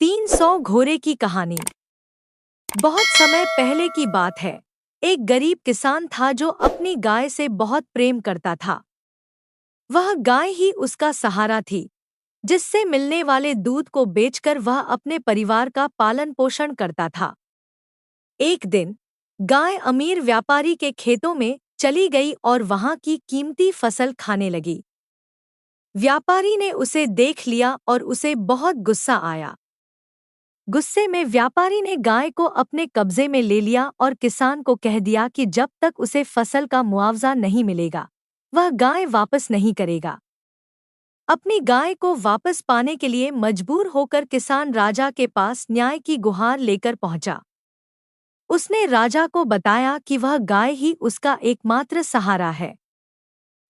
300 घोड़े की कहानी। बहुत समय पहले की बात है। एक गरीब किसान था जो अपनी गाय से बहुत प्रेम करता था। वह गाय ही उसका सहारा थी, जिससे मिलने वाले दूध को बेचकर वह अपने परिवार का पालन पोषण करता था। एक दिन गाय अमीर व्यापारी के खेतों में चली गई और वहां की कीमती फसल खाने लगी। व्यापारी ने उसे देख लिया और उसे बहुत गुस्सा आया। गुस्से में व्यापारी ने गाय को अपने कब्जे में ले लिया और किसान को कह दिया कि जब तक उसे फसल का मुआवजा नहीं मिलेगा, वह गाय वापस नहीं करेगा। अपनी गाय को वापस पाने के लिए मजबूर होकर किसान राजा के पास न्याय की गुहार लेकर पहुंचा। उसने राजा को बताया कि वह गाय ही उसका एकमात्र सहारा है।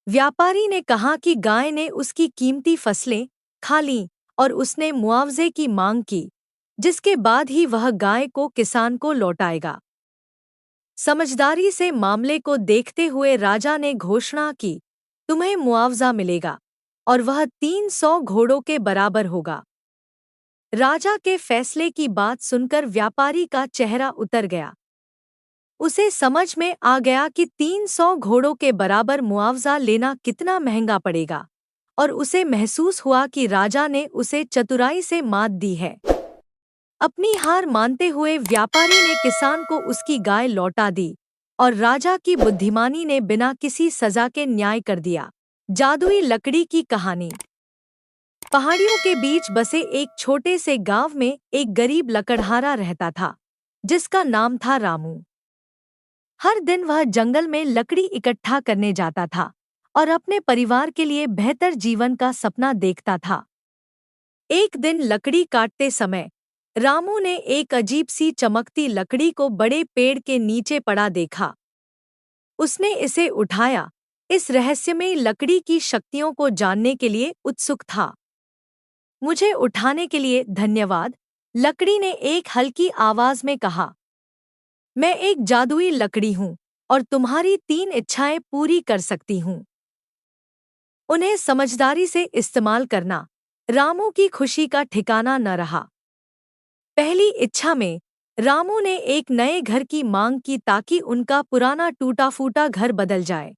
व्यापारी ने कहा कि गाय ने उसकी कीमती फसलें खा लीं और उसने मुआवजे की मांग की, जिसके बाद ही वह गाय को किसान को लौटाएगा। समझदारी से मामले को देखते हुए राजा ने घोषणा की, तुम्हें मुआवजा मिलेगा और वह 300 घोड़ों के बराबर होगा। राजा के फैसले की बात सुनकर व्यापारी का चेहरा उतर गया। उसे समझ में आ गया कि 300 घोड़ों के बराबर मुआवजा लेना कितना महंगा पड़ेगा, और उसे महसूस हुआ कि राजा ने उसे चतुराई से मात दी है। अपनी हार मानते हुए व्यापारी ने किसान को उसकी गाय लौटा दी और राजा की बुद्धिमानी ने बिना किसी सजा के न्याय कर दिया। जादुई लकड़ी की कहानी। पहाड़ियों के बीच बसे एक छोटे से गांव में एक गरीब लकड़हारा रहता था, जिसका नाम था रामू। हर दिन वह जंगल में लकड़ी इकट्ठा करने जाता था और अपने परिवार के लिए बेहतर जीवन का सपना देखता था। एक दिन लकड़ी काटते समय रामू ने एक अजीब सी चमकती लकड़ी को बड़े पेड़ के नीचे पड़ा देखा। उसने इसे उठाया, इस रहस्यमयी लकड़ी की शक्तियों को जानने के लिए उत्सुक था। मुझे उठाने के लिए धन्यवाद, लकड़ी ने एक हल्की आवाज में कहा। मैं एक जादुई लकड़ी हूँ और तुम्हारी 3 इच्छाएं पूरी कर सकती हूँ। उन्हें समझदारी से इस्तेमाल करना। रामू की खुशी का ठिकाना न रहा। पहली इच्छा में रामू ने एक नए घर की मांग की ताकि उनका पुराना टूटा-फूटा घर बदल जाए।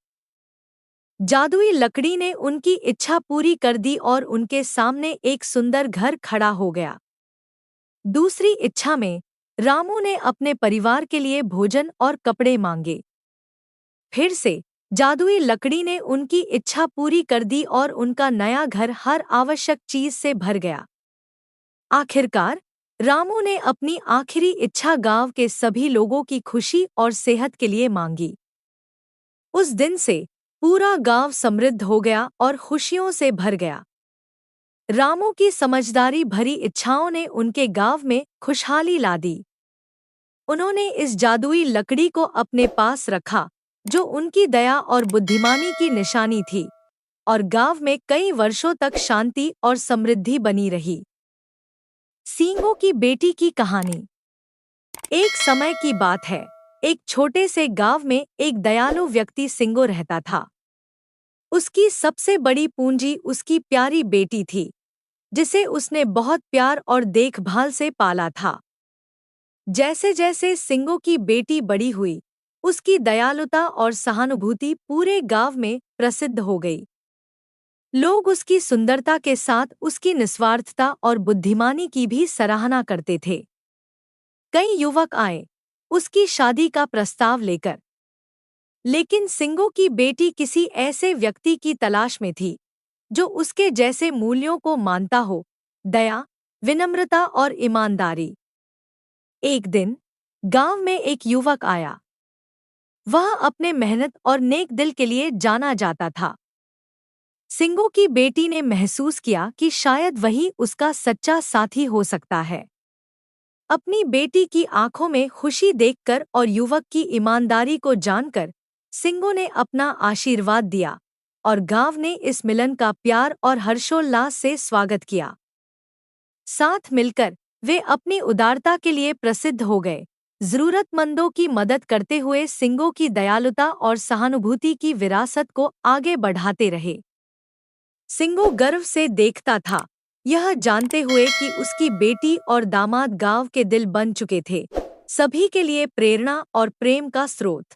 जादुई लकड़ी ने उनकी इच्छा पूरी कर दी और उनके सामने एक सुंदर घर खड़ा हो गया। दूसरी इच्छा में रामू ने अपने परिवार के लिए भोजन और कपड़े मांगे। फिर से जादुई लकड़ी ने उनकी इच्छा पूरी कर दी और उनका नया घर हर आवश्यक चीज से भर गया। आखिरकार रामू ने अपनी आखिरी इच्छा गांव के सभी लोगों की खुशी और सेहत के लिए मांगी। उस दिन से पूरा गांव समृद्ध हो गया और खुशियों से भर गया। रामू की समझदारी भरी इच्छाओं ने उनके गांव में खुशहाली ला दी। उन्होंने इस जादुई लकड़ी को अपने पास रखा, जो उनकी दया और बुद्धिमानी की निशानी थी, और गांव में कई वर्षों तक शांति और समृद्धि बनी रही। सींगों की बेटी की कहानी। एक समय की बात है। एक छोटे से गांव में एक दयालु व्यक्ति सिंगो रहता था। उसकी सबसे बड़ी पूंजी उसकी प्यारी बेटी थी, जिसे उसने बहुत प्यार और देखभाल से पाला था। जैसे जैसे सिंगो की बेटी बड़ी हुई, उसकी दयालुता और सहानुभूति पूरे गांव में प्रसिद्ध हो गई। लोग उसकी सुंदरता के साथ उसकी निस्वार्थता और बुद्धिमानी की भी सराहना करते थे। कई युवक आए उसकी शादी का प्रस्ताव लेकर, लेकिन सिंगो की बेटी किसी ऐसे व्यक्ति की तलाश में थी जो उसके जैसे मूल्यों को मानता हो, दया, विनम्रता और ईमानदारी। एक दिन गांव में एक युवक आया। वह अपने मेहनत और नेक दिल के लिए जाना जाता था। सिंगो की बेटी ने महसूस किया कि शायद वही उसका सच्चा साथी हो सकता है। अपनी बेटी की आंखों में खुशी देखकर और युवक की ईमानदारी को जानकर सिंगो ने अपना आशीर्वाद दिया, और गांव ने इस मिलन का प्यार और हर्षोल्लास से स्वागत किया। साथ मिलकर वे अपनी उदारता के लिए प्रसिद्ध हो गए, जरूरतमंदों की मदद करते हुए सिंगो की दयालुता और सहानुभूति की विरासत को आगे बढ़ाते रहे। सिंगो गर्व से देखता था, यह जानते हुए कि उसकी बेटी और दामाद गांव के दिल बन चुके थे, सभी के लिए प्रेरणा और प्रेम का स्रोत।